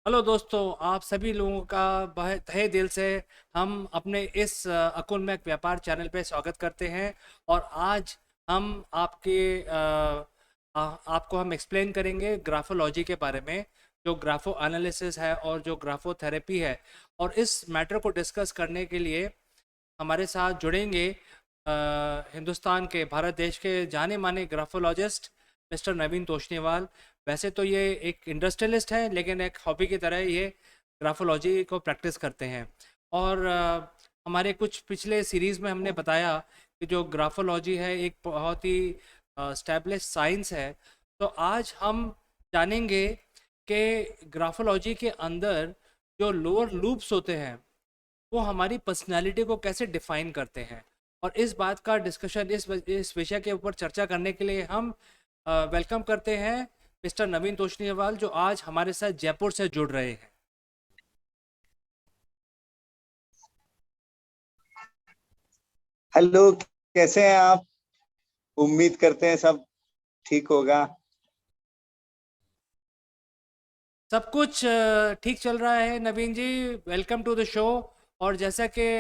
Hello दोस्तों, आप सभी लोगों का तहे दिल से हम अपने इस अकुल में व्यापार चैनल पे स्वागत करते हैं। और आज हम आपको हम एक्सप्लेन करेंगे ग्राफोलॉजी के बारे में, जो ग्राफो एनालिसिस है और जो ग्राफोथेरेपी है। और इस मैटर को डिस्कस करने के लिए हमारे साथ जुड़ेंगे हिंदुस्तान के, भारत देश के जाने माने ग्राफोलॉजिस्ट मिस्टर नवीन तोषनीवाल। वैसे तो ये एक इंडस्ट्रियलिस्ट है, लेकिन एक हॉबी की तरह ये ग्राफोलॉजी को प्रैक्टिस करते हैं। और हमारे कुछ पिछले सीरीज़ में हमने बताया कि जो ग्राफोलॉजी है एक बहुत ही स्टैब्लिश साइंस है। तो आज हम जानेंगे कि ग्राफोलॉजी के अंदर जो लोअर लूप्स होते हैं वो हमारी पर्सनालिटी को कैसे डिफाइन करते हैं। और इस बात का डिस्कशन, इस विषय के ऊपर चर्चा करने के लिए हम वेलकम करते हैं मिस्टर नवीन तोषनीवाल, जो आज हमारे साथ जयपुर से जुड़ रहे हैं। हेलो। कैसे हैं आप? उम्मीद करते हैं सब ठीक होगा। सब कुछ ठीक चल रहा है Naveen ji. Welcome to the show. और जैसा कि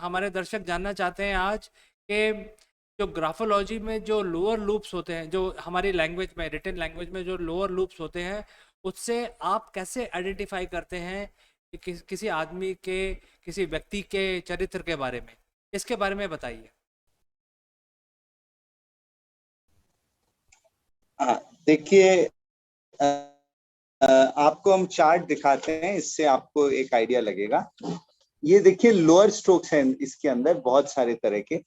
हमारे दर्शक जानना चाहते हैं आज कि जो ग्राफोलॉजी में जो लोअर लूप्स होते हैं, जो हमारी लैंग्वेज में, रिटन लैंग्वेज में जो लोअर लूप्स होते हैं, उससे आप कैसे आइडेंटिफाई करते हैं कि किसी आदमी के, किसी व्यक्ति के चरित्र के बारे में, इसके बारे में बताइए। हाँ, देखिए। अ, आपको हम चार्ट दिखाते हैं, इससे आपको एक आइडिया लगेगा। ये देखिए, लोअर स्ट्रोक्स हैं इसके अंदर बहुत सारे तरह के।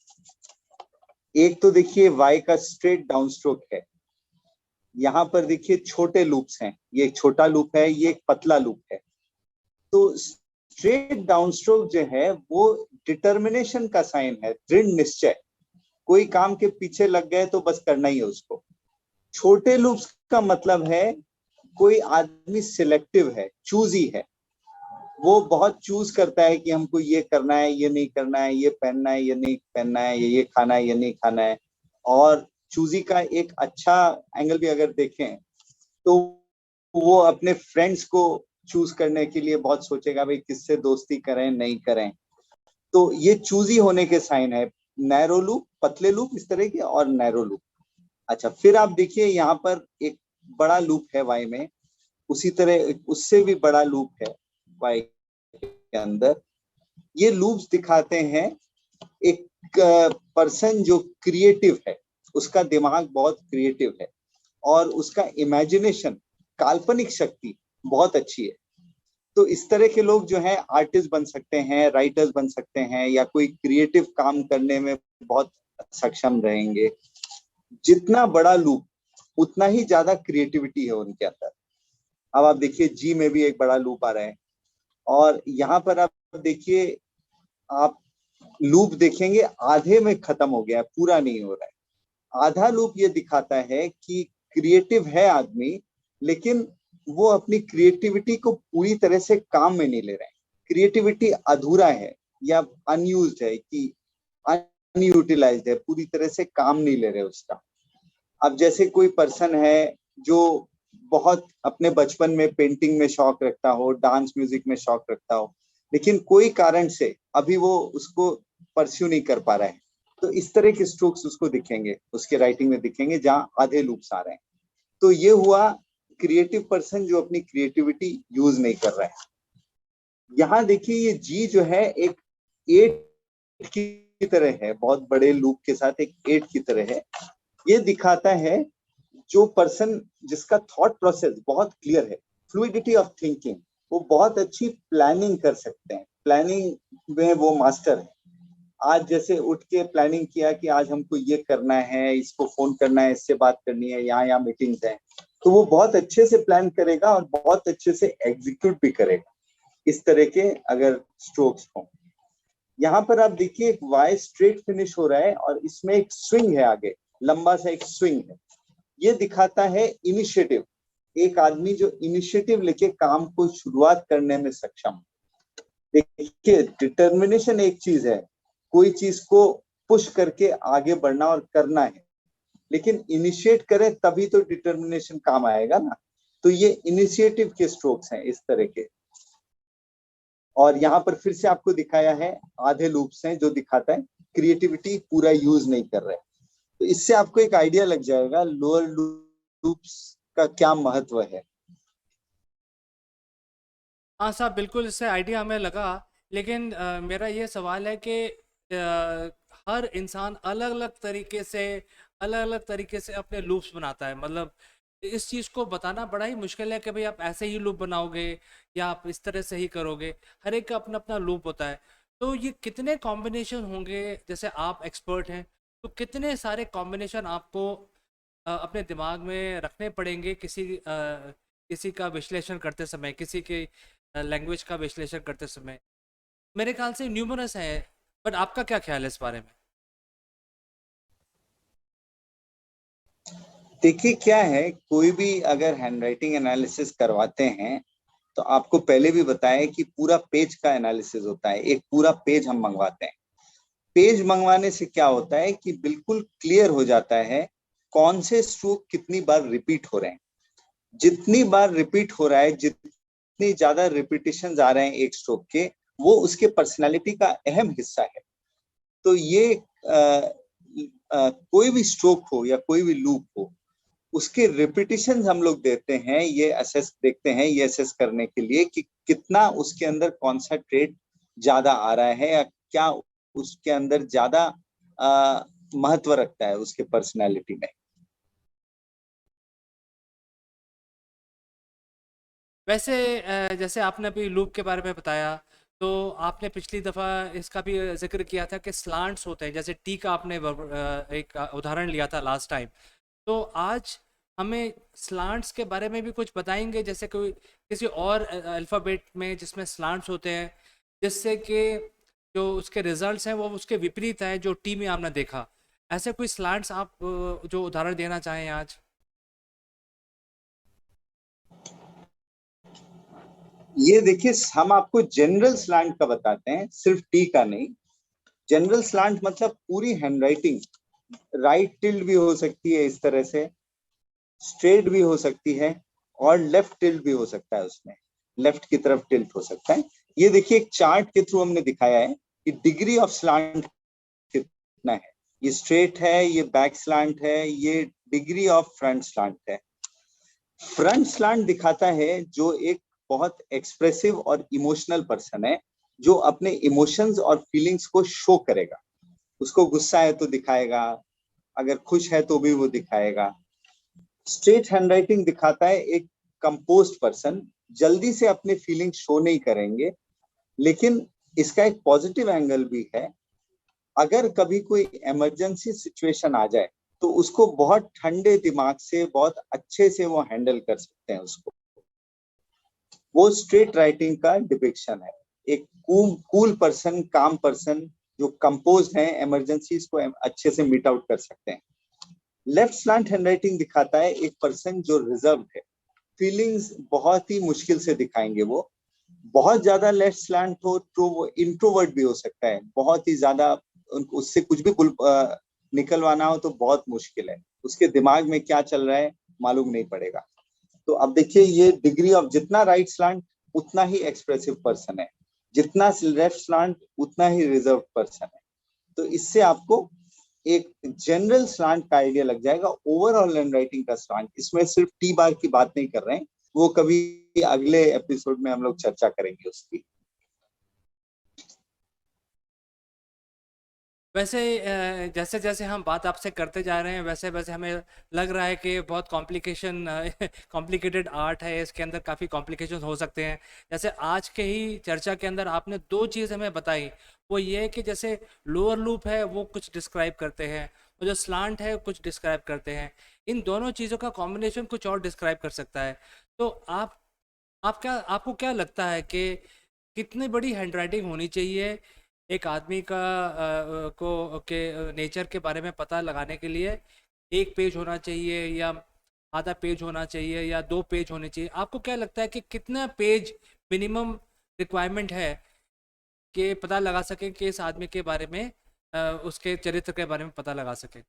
एक तो देखिए वाई का स्ट्रेट डाउन स्ट्रोक है। यहाँ पर देखिए छोटे लूप्स हैं, ये एक छोटा लूप है, ये एक पतला लूप है। तो स्ट्रेट डाउन स्ट्रोक जो है वो डिटर्मिनेशन का साइन है, दृढ़ निश्चय। कोई काम के पीछे लग गए तो बस करना ही है उसको। छोटे लूप्स का मतलब है कोई आदमी सिलेक्टिव है, चूजी है। वो बहुत चूज करता है कि हमको ये करना है, ये नहीं करना है, ये पहनना है, ये नहीं पहनना है, ये खाना है, ये नहीं खाना है। और चूजी का एक अच्छा एंगल भी अगर देखें तो वो अपने फ्रेंड्स को चूज करने के लिए बहुत सोचेगा, भाई किससे दोस्ती करें नहीं करें। तो ये चूजी होने के साइन है। नैरो लूप, पतले लूप इस तरह के, और नैरो लूप। अच्छा, फिर आप देखिए यहाँ पर एक बड़ा लूप है वाई में। उसी तरह उससे भी बड़ा लूप है वाई के अंदर। ये लूप्स दिखाते हैं एक पर्सन जो क्रिएटिव है, उसका दिमाग बहुत क्रिएटिव है और उसका इमेजिनेशन, काल्पनिक शक्ति बहुत अच्छी है। तो इस तरह के लोग जो है आर्टिस्ट बन सकते हैं, राइटर्स बन सकते हैं, या कोई क्रिएटिव काम करने में बहुत सक्षम रहेंगे। जितना बड़ा लूप उतना ही ज्यादा क्रिएटिविटी है उनके अंदर। अब आप देखिए जी में भी एक बड़ा लूप आ रहा है। और यहाँ पर आप देखिए, आप लूप देखेंगे आधे में खत्म हो गया है, पूरा नहीं हो रहा है। आधा लूप ये दिखाता है कि क्रिएटिव है आदमी, लेकिन वो अपनी क्रिएटिविटी को पूरी तरह से काम में नहीं ले रहे हैं। क्रिएटिविटी अधूरा है या अनयूज्ड है, कि अनयूटिलाइज्ड है, पूरी तरह से काम नहीं ले रहे उसका। अब जैसे कोई पर्सन है जो बहुत अपने बचपन में पेंटिंग में शौक रखता हो, डांस म्यूजिक में शौक रखता हो, लेकिन कोई कारण से अभी वो उसको परस्यू नहीं कर पा रहा है, तो इस तरह के स्ट्रोक्स उसको दिखेंगे, उसके राइटिंग में दिखेंगे जहां आधे लूप्स आ रहे हैं। तो ये हुआ क्रिएटिव पर्सन जो अपनी क्रिएटिविटी यूज नहीं कर रहा है। यहाँ देखिए ये जी जो है एक एट की तरह है, बहुत बड़े लूप के साथ एक एट की तरह है। ये दिखाता है जो पर्सन जिसका थॉट प्रोसेस बहुत क्लियर है, फ्लूइडिटी ऑफ थिंकिंग, वो बहुत अच्छी प्लानिंग कर सकते हैं, प्लानिंग में वो मास्टर है। आज जैसे उठ के प्लानिंग किया कि आज हमको ये करना है, इसको फोन करना है, इससे बात करनी है, यहाँ यहाँ मीटिंग्स है, तो वो बहुत अच्छे से प्लान करेगा और बहुत अच्छे से एग्जीक्यूट भी करेगा। इस तरह के अगर स्ट्रोक्स हो, यहाँ पर आप देखिए एक वाई स्ट्रेट फिनिश हो रहा है और इसमें एक स्विंग है, आगे लंबा सा एक स्विंग है। ये दिखाता है इनिशिएटिव, एक आदमी जो इनिशिएटिव लेके काम को शुरुआत करने में सक्षम। देखिए डिटर्मिनेशन एक चीज है, कोई चीज को पुश करके आगे बढ़ना और करना है, लेकिन इनिशिएट करें तभी तो डिटर्मिनेशन काम आएगा ना। तो ये इनिशिएटिव के स्ट्रोक्स हैं इस तरह के। और यहाँ पर फिर से आपको दिखाया है आधे लूप्स हैं, जो दिखाता है क्रिएटिविटी पूरा यूज नहीं कर रहे। तो इससे आपको एक आइडिया लग जाएगा लोअर लूप्स का क्या महत्व है। हाँ साहब, बिल्कुल इससे आइडिया हमें लगा। लेकिन मेरा ये सवाल है कि हर इंसान अलग अलग तरीके से अपने लूप्स बनाता है। मतलब इस चीज़ को बताना बड़ा ही मुश्किल है कि भाई आप ऐसे ही लूप बनाओगे या आप इस तरह से ही करोगे। हर एक का अपना अपना लूप होता है। तो ये कितने कॉम्बिनेशन होंगे? जैसे आप एक्सपर्ट हैं, तो कितने सारे कॉम्बिनेशन आपको अपने दिमाग में रखने पड़ेंगे किसी का विश्लेषण करते समय, किसी के लैंग्वेज का विश्लेषण करते समय? मेरे ख्याल से न्यूमरस है, बट आपका क्या ख्याल है इस बारे में? देखिए क्या है, कोई भी अगर हैंडराइटिंग एनालिसिस करवाते हैं तो आपको पहले भी बताया कि पूरा पेज का एनालिसिस होता है। एक पूरा पेज हम मंगवाते हैं। पेज मंगवाने से क्या होता है कि बिल्कुल क्लियर हो जाता है कौन से स्ट्रोक कितनी बार रिपीट हो रहे हैं। जितनी बार रिपीट हो रहा है, जितनी ज्यादा रिपीटिशन आ रहे हैं एक स्ट्रोक के, वो उसके पर्सनालिटी का अहम हिस्सा है। तो ये कोई भी स्ट्रोक हो या कोई भी लूप हो, उसके रिपीटिशन हम लोग देते हैं, ये असेस देखते हैं, ये असेस करने के लिए कि कितना उसके अंदर कौन सा ट्रेड ज्यादा आ रहा है या क्या उसके अंदर ज्यादा महत्व रखता है उसके पर्सनालिटी में। वैसे जैसे आपने अभी लूप के बारे में बताया, तो आपने पिछली दफ़ा इसका भी जिक्र किया था कि स्लांट्स होते हैं। जैसे टी का आपने एक उदाहरण लिया था लास्ट टाइम। तो आज हमें स्लांट्स के बारे में भी कुछ बताएंगे, जैसे कोई किसी और अल्फ़ाबेट में जिसमें स्लांट्स होते हैं, जिससे कि जो उसके रिजल्ट्स हैं वो उसके विपरीत हैं जो टी में आपने देखा। ऐसे कोई स्लांट्स आप जो उदाहरण देना चाहें आज? ये देखिए, हम आपको जनरल स्लैंट का बताते हैं, सिर्फ टी का नहीं। जनरल स्लैंट मतलब पूरी हैंडराइटिंग, राइट टिल्ट भी हो सकती है इस तरह से, स्ट्रेट भी हो सकती है, और लेफ्ट टिल्ट भी हो सकता है, उसमें लेफ्ट की तरफ टिल्ट हो सकता है। ये देखिए एक चार्ट के थ्रू हमने दिखाया है कि डिग्री ऑफ स्लांट कितना है। ये स्ट्रेट है, ये बैक स्लांट है, ये डिग्री ऑफ फ्रंट स्लांट है। फ्रंट स्लांट दिखाता है जो एक बहुत एक्सप्रेसिव और इमोशनल पर्सन है, जो अपने इमोशंस और फीलिंग्स को शो करेगा। उसको गुस्सा है तो दिखाएगा, अगर खुश है तो भी वो दिखाएगा। स्ट्रेट हैंडराइटिंग दिखाता है एक कंपोज्ड पर्सन, जल्दी से अपने फीलिंग शो नहीं करेंगे। लेकिन इसका एक पॉजिटिव एंगल भी है, अगर कभी कोई इमरजेंसी सिचुएशन आ जाए तो उसको बहुत ठंडे दिमाग से, बहुत अच्छे से वो हैंडल कर सकते हैं उसको। वो स्ट्रेट राइटिंग का डिपिक्शन है, एक कूल पर्सन, काम पर्सन, जो कंपोज है, इमरजेंसीज को अच्छे से मीट आउट कर सकते हैं। लेफ्ट स्लैंट हैंडराइटिंग दिखाता है एक पर्सन जो रिजर्व है, फीलिंग्स बहुत ही मुश्किल से दिखाएंगे। वो बहुत ज्यादा लेफ्ट स्लैंट हो तो वो इंट्रोवर्ट भी हो सकता है, बहुत ही ज्यादा उससे कुछ भी निकलवाना हो तो बहुत मुश्किल है, उसके दिमाग में क्या चल रहा है मालूम नहीं पड़ेगा। तो अब देखिए, ये डिग्री ऑफ, जितना राइट स्लैंट उतना ही एक्सप्रेसिव पर्सन है, जितना लेफ्ट स्लैंट उतना ही रिजर्व पर्सन है। तो इससे आपको एक जनरल स्लैंट का आइडिया लग जाएगा। ओवरऑल हैंड राइटिंग का स्लैंट, इसमें सिर्फ टी बार की बात नहीं कर रहे हैं, वो कभी अगले एपिसोड में हम लोग चर्चा करेंगे उसकी। वैसे जैसे जैसे हम बात आपसे करते जा रहे हैं, वैसे वैसे हमें लग रहा है कि बहुत कॉम्प्लिकेटेड आर्ट है, इसके अंदर काफ़ी कॉम्प्लिकेशन हो सकते हैं। जैसे आज के ही चर्चा के अंदर आपने दो चीज़ हमें बताई। वो ये है कि जैसे लोअर लूप है वो कुछ डिस्क्राइब करते हैं, और जो स्लांट है कुछ डिस्क्राइब करते हैं। इन दोनों चीज़ों का कॉम्बिनेशन कुछ और डिस्क्राइब कर सकता है। तो आपको क्या लगता है कि कितनी बड़ी हैंडराइटिंग होनी चाहिए एक आदमी का को के नेचर के बारे में पता लगाने के लिए? एक पेज होना चाहिए या आधा पेज होना चाहिए या दो पेज होने चाहिए? आपको क्या लगता है कि कितना पेज मिनिमम रिक्वायरमेंट है कि पता लगा सके कि इस आदमी के बारे में, उसके चरित्र के बारे में पता लगा सके?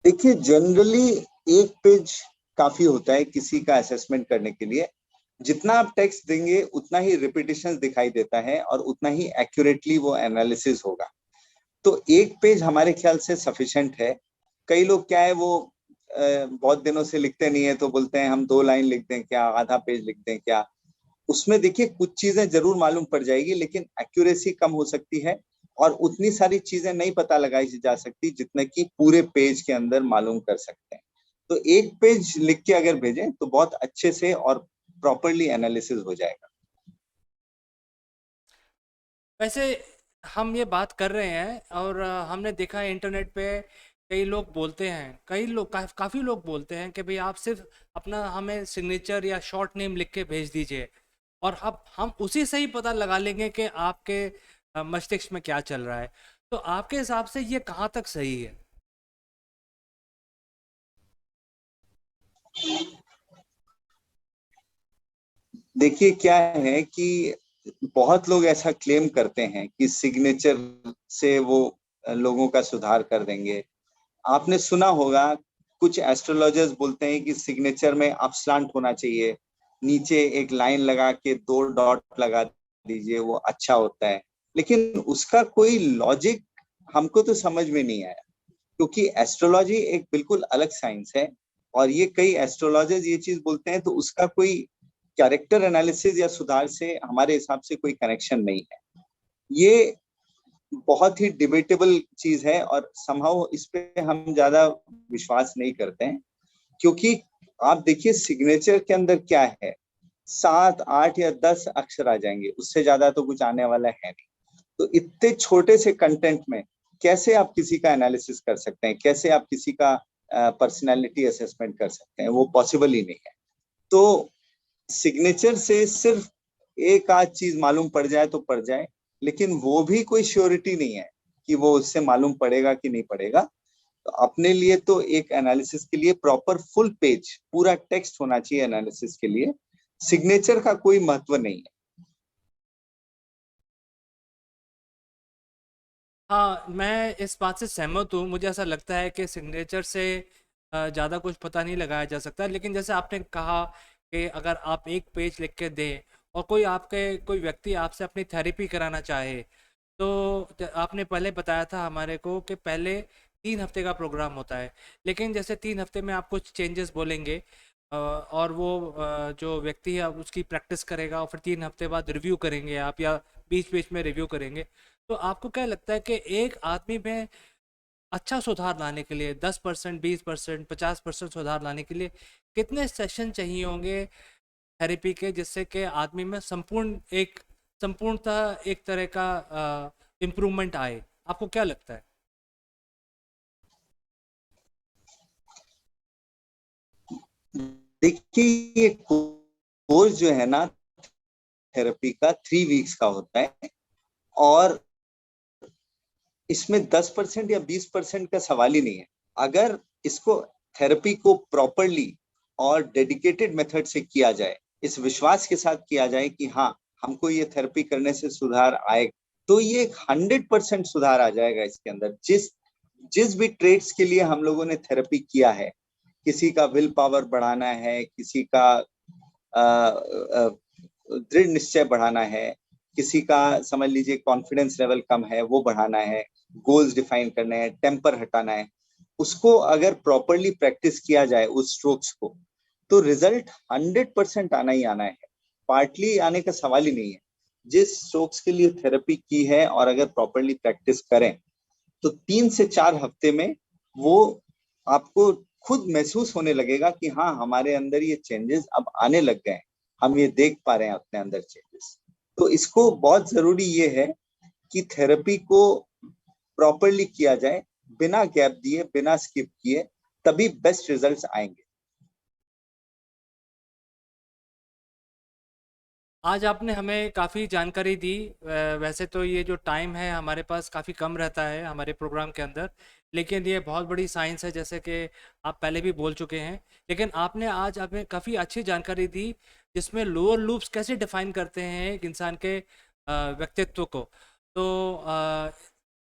देखिए जनरली एक पेज काफी होता है किसी का असेसमेंट करने के लिए। जितना आप टेक्स्ट देंगे उतना ही रिपीटेशन दिखाई देता है और उतना ही एक्यूरेटली वो एनालिसिस होगा। तो एक पेज हमारे ख्याल से सफिशिएंट है। कई लोग क्या है वो बहुत दिनों से लिखते नहीं है तो बोलते हैं हम 2 लाइन लिख दें क्या, आधा पेज लिख दें क्या। उसमें देखिए कुछ चीजें जरूर मालूम पड़ जाएगी लेकिन एक्यूरेसी कम हो सकती है और उतनी सारी चीजें नहीं पता लगाई जा सकती जितने कि पूरे पेज के अंदर मालूम कर सकते हैं। तो एक पेज लिख के अगर भेजें तो बहुत अच्छे से और प्रॉपरली एनालिसिस हो जाएगा। वैसे हम ये बात कर रहे हैं और हमने देखा है इंटरनेट पे कई लोग बोलते हैं, कई लोग काफ़ी लोग बोलते हैं कि भाई आप सिर्फ अपना हमें सिग्नेचर या शॉर्ट नेम लिख के भेज दीजिए और अब हम उसी से ही पता लगा लेंगे कि आपके मस्तिष्क में क्या चल रहा है। तो आपके हिसाब से ये कहाँ तक सही है? देखिए क्या है कि बहुत लोग ऐसा क्लेम करते हैं कि सिग्नेचर से वो लोगों का सुधार कर देंगे। आपने सुना होगा कुछ एस्ट्रोलॉजर्स बोलते हैं कि सिग्नेचर में अपस्लांट होना चाहिए, नीचे एक लाइन लगा के 2 डॉट लगा दीजिए वो अच्छा होता है। लेकिन उसका कोई लॉजिक हमको तो समझ में नहीं आया क्योंकि एस्ट्रोलॉजी एक बिल्कुल अलग साइंस है और ये कई एस्ट्रोलॉजर्स ये चीज बोलते हैं तो उसका कोई कैरेक्टर एनालिसिस या सुधार से हमारे हिसाब से कोई कनेक्शन नहीं है। ये बहुत ही डिबेटेबल चीज है और समहाउ इस पे हम ज्यादा विश्वास नहीं करते हैं क्योंकि आप देखिए सिग्नेचर के अंदर क्या है, 7 8 या 10 अक्षर आ जाएंगे, उससे ज्यादा तो कुछ आने वाला है नहीं। तो इतने छोटे से कंटेंट में कैसे आप किसी का एनालिसिस कर सकते हैं, कैसे आप किसी का पर्सनैलिटी असेसमेंट कर सकते हैं, वो पॉसिबल ही नहीं है। तो सिग्नेचर से सिर्फ एक आध चीज मालूम पड़ जाए तो पड़ जाए, लेकिन वो भी कोई श्योरिटी नहीं है कि वो उससे मालूम पड़ेगा कि नहीं पड़ेगा। तो अपने लिए तो एक एनालिसिस के लिए प्रॉपर फुल पेज पूरा टेक्स्ट होना चाहिए एनालिसिस के लिए, सिग्नेचर का कोई महत्व नहीं है। हाँ, मैं इस बात से सहमत हूँ। मुझे ऐसा लगता है कि सिग्नेचर से ज़्यादा कुछ पता नहीं लगाया जा सकता। लेकिन जैसे आपने कहा कि अगर आप एक पेज लिख के दें और कोई व्यक्ति आपसे अपनी थेरेपी कराना चाहे, तो आपने पहले बताया था हमारे को कि पहले 3 हफ्ते का प्रोग्राम होता है। लेकिन जैसे 3 हफ्ते में आप कुछ चेंजेस बोलेंगे और वो जो व्यक्ति है उसकी प्रैक्टिस करेगा और फिर 3 हफ्ते बाद रिव्यू करेंगे आप, या बीच बीच में रिव्यू करेंगे। तो आपको क्या लगता है कि एक आदमी में अच्छा सुधार लाने के लिए 10%, 20%, 50% सुधार लाने के लिए कितने सेशन चाहिए होंगे थेरेपी के, जिससे कि आदमी में संपूर्णतः एक तरह का इम्प्रूवमेंट आए? आपको क्या लगता है? देखिए ये कोर्स जो है ना थेरेपी का 3 वीक्स का होता है और इसमें 10% या 20% का सवाल ही नहीं है। अगर इसको थेरेपी को प्रॉपरली और डेडिकेटेड मेथड से किया जाए, इस विश्वास के साथ किया जाए कि हाँ हमको ये थेरेपी करने से सुधार आएगा, तो ये 100% सुधार आ जाएगा इसके अंदर। जिस जिस भी ट्रेड्स के लिए हम लोगों ने थेरेपी किया है, किसी का विल पावर बढ़ाना है, किसी का दृढ़ निश्चय बढ़ाना है, किसी का समझ लीजिए कॉन्फिडेंस लेवल कम है वो बढ़ाना है, गोल्स डिफाइन करने हैं, टेम्पर हटाना है, उसको अगर प्रॉपरली प्रैक्टिस किया जाए उस स्ट्रोक्स को, तो रिजल्ट 100% आना ही आना है। पार्टली आने का सवाल ही नहीं है। जिस स्ट्रोक्स के लिए थेरेपी की है और अगर प्रॉपरली प्रैक्टिस करें तो 3 से 4 हफ्ते में वो आपको खुद महसूस होने लगेगा कि हाँ हमारे अंदर ये चेंजेस अब आने लग गए हैं, हम ये देख पा रहे हैं अपने अंदर चेंजेस। तो इसको बहुत जरूरी ये है कि थेरेपी को प्रॉपरली किया जाए, बिना गैप दिए, बिना स्किप किए, तभी बेस्ट रिजल्ट्स आएंगे। आज आपने हमें काफ़ी जानकारी दी। वैसे तो ये जो टाइम है हमारे पास काफ़ी कम रहता है हमारे प्रोग्राम के अंदर, लेकिन ये बहुत बड़ी साइंस है जैसे कि आप पहले भी बोल चुके हैं। लेकिन आपने आज हमें काफ़ी अच्छी जानकारी दी जिसमें लोअर लूप्स कैसे डिफाइन करते हैं एक इंसान के व्यक्तित्व को। तो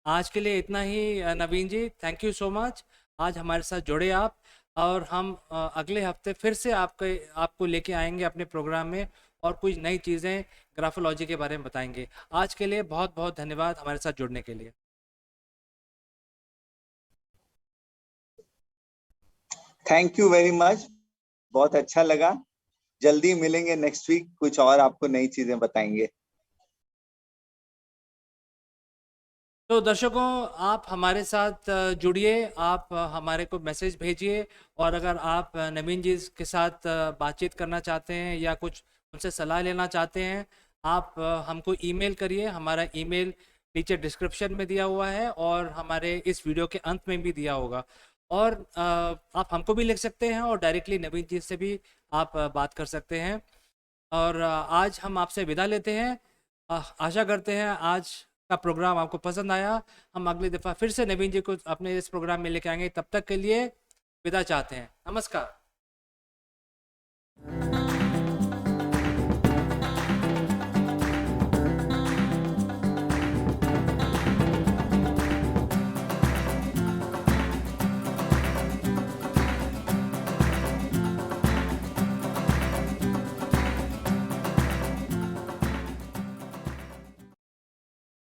आज के लिए इतना ही। नवीन जी, थैंक यू सो मच। आज हमारे साथ जुड़े आप, और हम अगले हफ्ते फिर से आपको लेके आएंगे अपने प्रोग्राम में और कुछ नई चीज़ें ग्राफोलॉजी के बारे में बताएंगे। आज के लिए बहुत बहुत धन्यवाद हमारे साथ जुड़ने के लिए। थैंक यू वेरी मच, बहुत अच्छा लगा। जल्दी मिलेंगे नेक्स्ट वीक, कुछ और आपको नई चीजें बताएंगे। तो दर्शकों, आप हमारे साथ जुड़िए, आप हमारे को मैसेज भेजिए, और अगर आप नवीन जी के साथ बातचीत करना चाहते हैं या कुछ उनसे सलाह लेना चाहते हैं, आप हमको ईमेल करिए। हमारा ईमेल नीचे डिस्क्रिप्शन में दिया हुआ है और हमारे इस वीडियो के अंत में भी दिया होगा। और आप हमको भी लिख सकते हैं और डायरेक्टली नवीन जी से भी आप बात कर सकते हैं। और आज हम आपसे विदा लेते हैं। आशा करते हैं आज का प्रोग्राम आपको पसंद आया। हम अगली दफ़ा फिर से नवीन जी को अपने इस प्रोग्राम में लेके आएंगे। तब तक के लिए विदा चाहते हैं। नमस्कार।